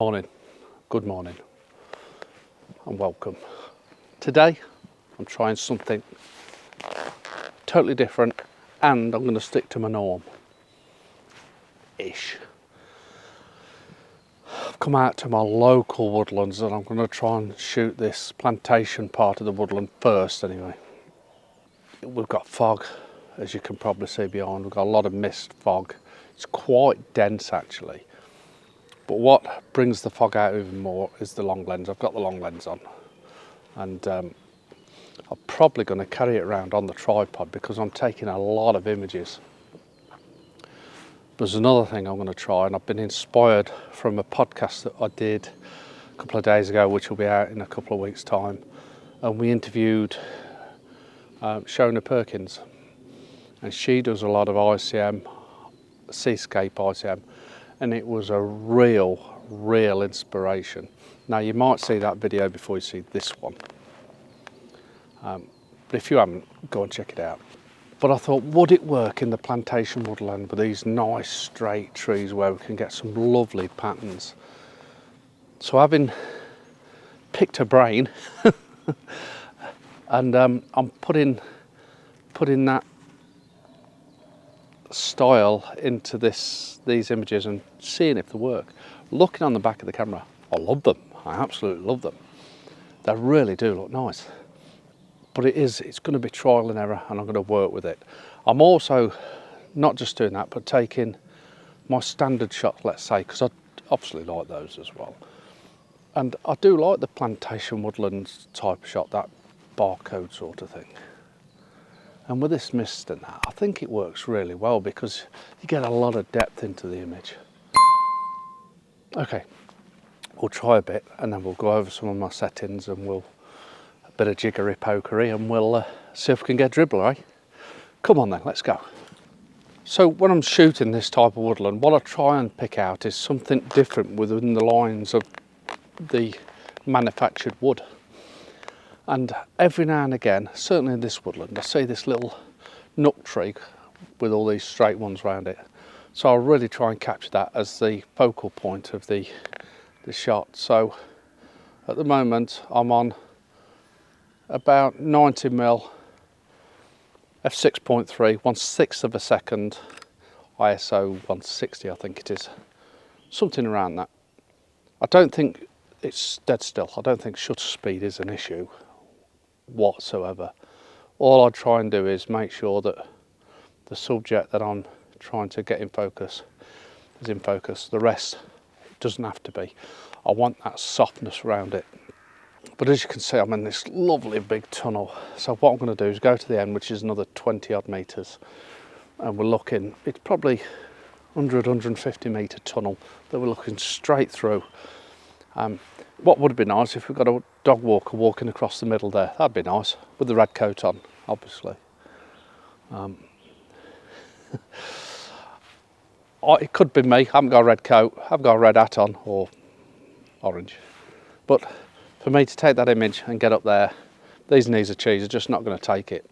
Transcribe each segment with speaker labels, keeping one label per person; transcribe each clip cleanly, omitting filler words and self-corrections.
Speaker 1: Morning, good morning and welcome. Today I'm trying something totally different and I'm going to stick to my norm-ish. I've come out to my local woodlands and I'm going to try and shoot this plantation part of the woodland first anyway. We've got fog, as you can probably see behind. We've got a lot of mist fog. It's quite dense actually. But what brings the fog out even more is the long lens. I've got the long lens on and I'm probably going to carry it around on the tripod because I'm taking a lot of images. There's another thing I'm going to try, and I've been inspired from a podcast that I did a couple of days ago, which will be out in a couple of weeks' time. And we interviewed Shona Perkins, and she does a lot of ICM, seascape ICM, and it was a real inspiration. Now you might see that video before you see this one, but if you haven't, go and check it out. But I thought, would it work in the plantation woodland with these nice straight trees where we can get some lovely patterns? So having picked a brain and I'm putting that style into these images and seeing if they work. Looking on the back of the camera, I love them. I absolutely love them. They really do look nice. But it's going to be trial and error, and I'm going to work with it. I'm also not just doing that, but taking my standard shot, let's say, because I obviously like those as well. And I do like the plantation woodlands type of shot, that barcode sort of thing. And with this mist and that, I think it works really well because you get a lot of depth into the image. Okay, we'll try a bit and then we'll go over some of my settings and we'll a bit of jiggery pokery and we'll see if we can get dribbler, eh? Come on then, let's go. So when I'm shooting this type of woodland, what I try and pick out is something different within the lines of the manufactured wood. And every now and again, certainly in this woodland, I see this little nut tree with all these straight ones around it. So I'll really try and capture that as the focal point of the shot. So at the moment, I'm on about 90mm f6.3, 1/6 of a second, ISO 160 I think it is, something around that. I don't think it's dead still. I don't think shutter speed is an issue whatsoever. All I try and do is make sure that the subject that I'm trying to get in focus is in focus. The rest doesn't have to be. I want that softness around it. But as you can see, I'm in this lovely big tunnel. So what I'm going to do is go to the end, which is another 20 odd metres. And we're looking, it's probably 150 metre tunnel that we're looking straight through. What would be nice if we've got a dog walker walking across the middle there. That'd be nice, with the red coat on, obviously. It could be me, I haven't got a red coat, I haven't got a red hat on, or orange. But for me to take that image and get up there, these knees of cheese are just not going to take it.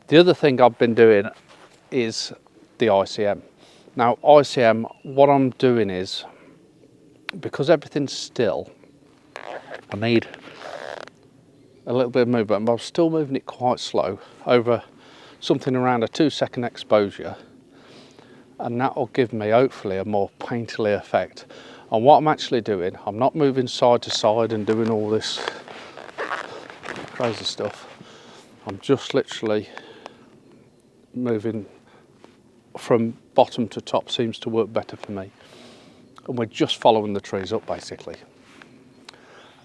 Speaker 1: The other thing I've been doing is the ICM. Now ICM, what I'm doing is, because everything's still, I need a little bit of movement, but I'm still moving it quite slow over something around a 2-second exposure, and that will give me hopefully a more painterly effect. And what I'm actually doing, I'm not moving side to side and doing all this crazy stuff. I'm just literally moving from bottom to top, seems to work better for me. And we're just following the trees up basically.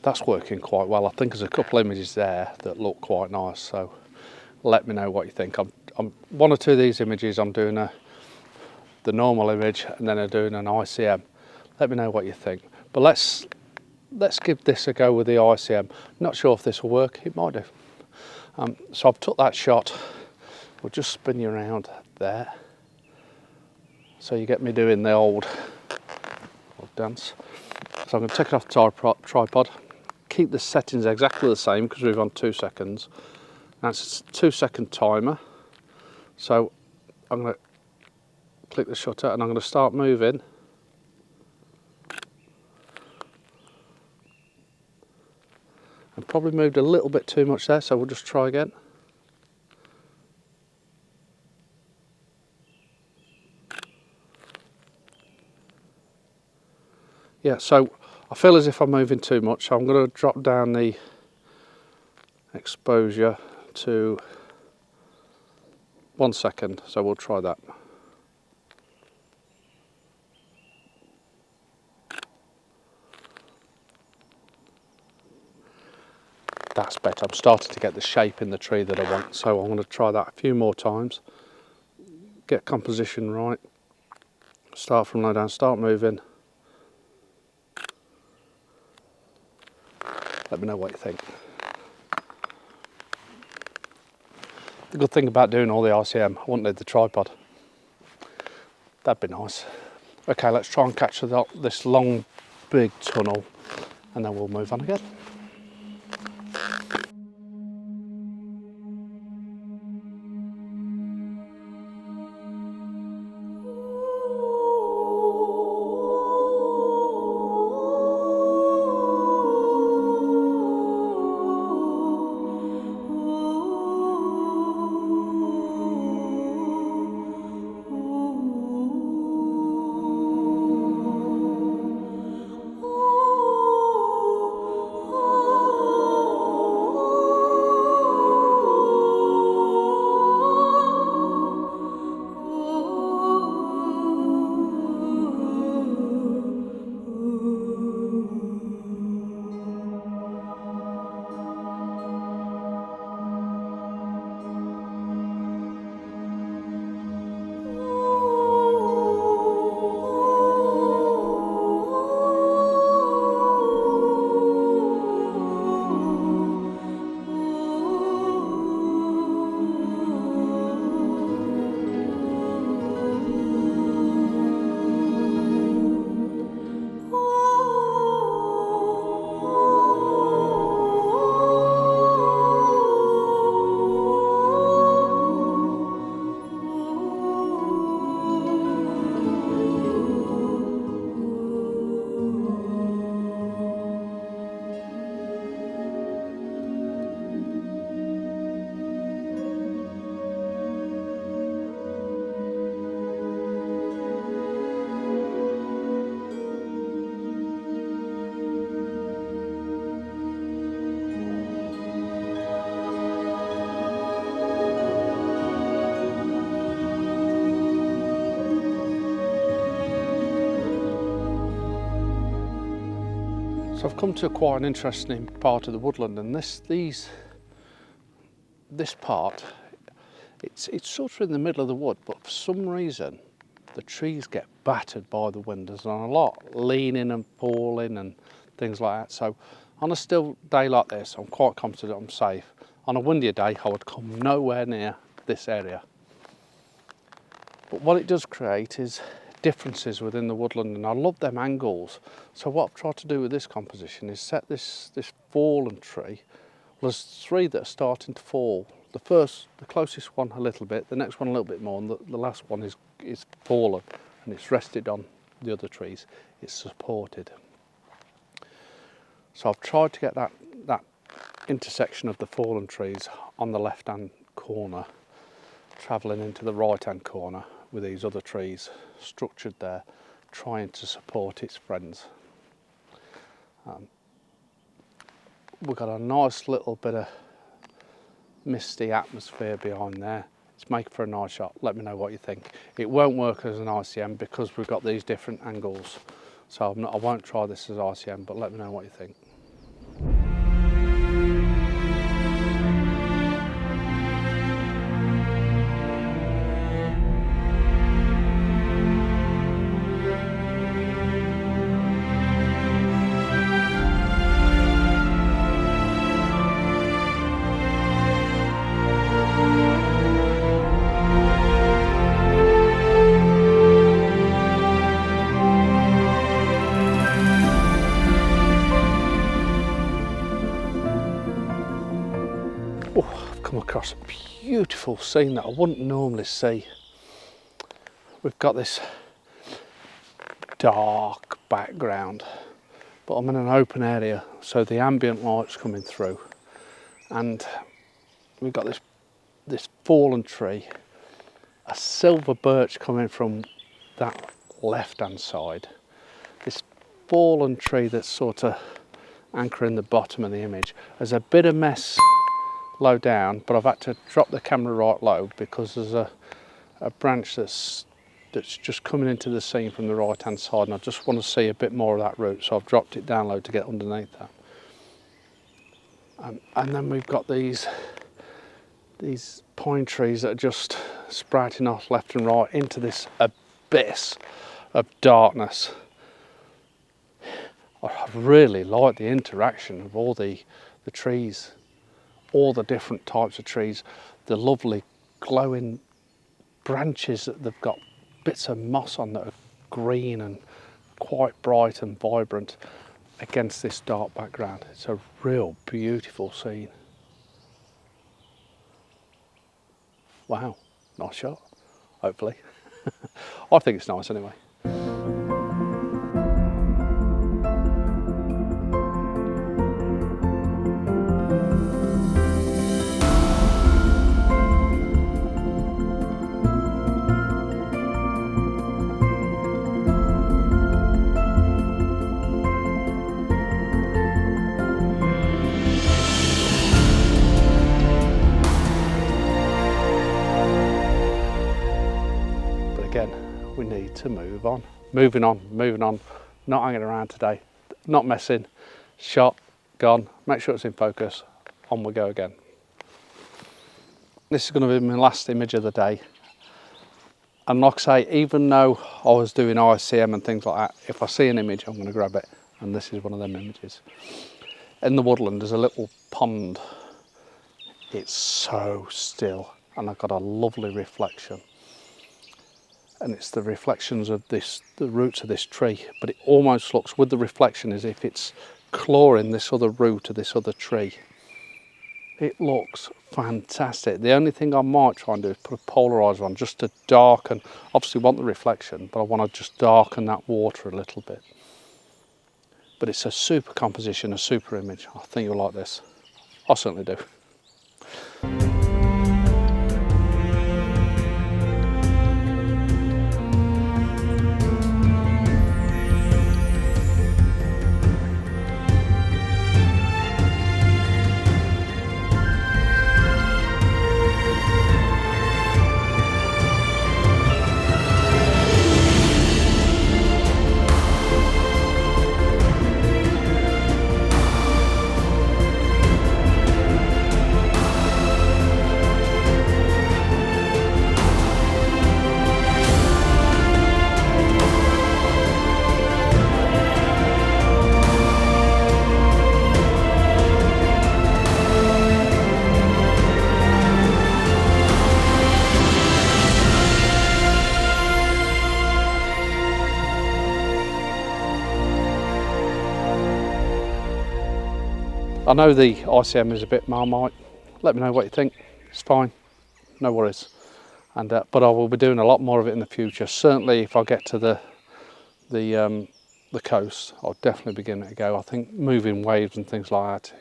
Speaker 1: That's working quite well. I think there's a couple of images there that look quite nice, so let me know what you think. I'm one or two of these images I'm doing the normal image and then I'm doing an ICM. Let me know what you think. But let's give this a go with the ICM. Not sure if this will work, it might do. So I've took that shot. We'll just spin you around there. So you get me doing the old dance. So I'm going to take it off the tripod, keep the settings exactly the same because we've on 2 seconds. That's a 2-second timer. So I'm going to click the shutter and I'm going to start moving I've probably moved a little bit too much there, so we'll just try again. Yeah, so I feel as if I'm moving too much, so I'm going to drop down the exposure to 1 second, so we'll try that. That's better. I'm starting to get the shape in the tree that I want, so I'm going to try that a few more times. Get composition right. Start from low down, start moving. Let me know what you think. The good thing about doing all the ICM, I wouldn't need the tripod. That'd be nice. Okay, let's try and catch this long, big tunnel, and then we'll move on again. So I've come to quite an interesting part of the woodland, and this part, it's sort of in the middle of the wood, but for some reason the trees get battered by the wind. There's a lot leaning and falling and things like that. So on a still day like this, I'm quite confident I'm safe. On a windier day, I would come nowhere near this area. But what it does create is differences within the woodland, and I love them angles. So what I've tried to do with this composition is set this fallen tree. Well, there's three that are starting to fall. The closest one a little bit, the next one a little bit more, and the last one is fallen, and it's rested on the other trees. It's supported. So I've tried to get that intersection of the fallen trees on the left-hand corner, travelling into the right-hand corner with these other trees structured there, trying to support its friends. We've got a nice little bit of misty atmosphere behind there. It's making for a nice shot. Let me know what you think. It won't work as an ICM because we've got these different angles. So I won't try this as ICM, but let me know what you think. Come across a beautiful scene that I wouldn't normally see. We've got this dark background, but I'm in an open area, so the ambient light's coming through, and we've got this fallen tree, a silver birch coming from that left hand side, this fallen tree that's sort of anchoring the bottom of the image. There's a bit of mess low down, but I've had to drop the camera right low because there's a branch that's just coming into the scene from the right hand side, and I just want to see a bit more of that root, so I've dropped it down low to get underneath that. And then we've got these pine trees that are just sprouting off left and right into this abyss of darkness. I really like the interaction of all the trees, all the different types of trees, the lovely glowing branches that they've got bits of moss on that are green and quite bright and vibrant against this dark background. It's a real beautiful scene. Wow, nice shot, hopefully. I think it's nice anyway. Again, we need to move on. Moving on. Not hanging around today. Not messing. Shot, gone. Make sure it's in focus. On we go again. This is going to be my last image of the day. And like I say, even though I was doing ICM and things like that, if I see an image, I'm going to grab it. And this is one of them images. In the woodland, there's a little pond. It's so still. And I've got a lovely reflection. And it's the reflections of the roots of this tree, but it almost looks, with the reflection, as if it's clawing this other root of this other tree. It looks fantastic. The only thing I might try and do is put a polarizer on just to darken, obviously want the reflection, but I want to just darken that water a little bit. But it's a super composition, a super image. I think you'll like this. I certainly do. I know the ICM is a bit Marmite. Let me know what you think. It's fine, no worries. And but I will be doing a lot more of it in the future. Certainly, if I get to the coast, I'll definitely be giving it a go. I think moving waves and things like that.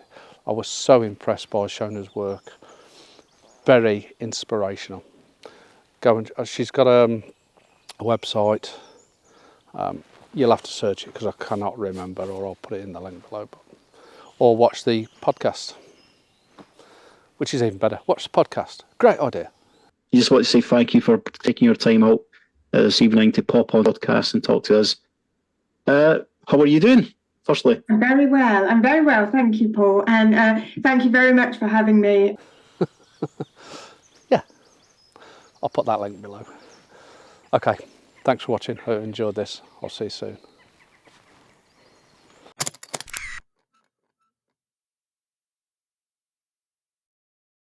Speaker 1: I was so impressed by Shona's work. Very inspirational. She's got a website. You'll have to search it because I cannot remember, or I'll put it in the link below. Or watch the podcast, which is even better. Watch the podcast. Great idea.
Speaker 2: You just want to say thank you for taking your time out this evening to pop on the podcast and talk to us. How are you doing, firstly?
Speaker 3: I'm very well. Thank you, Paul. And thank you very much for having me.
Speaker 1: Yeah, I'll put that link below. Okay, thanks for watching. Hope you enjoyed this. I'll see you soon.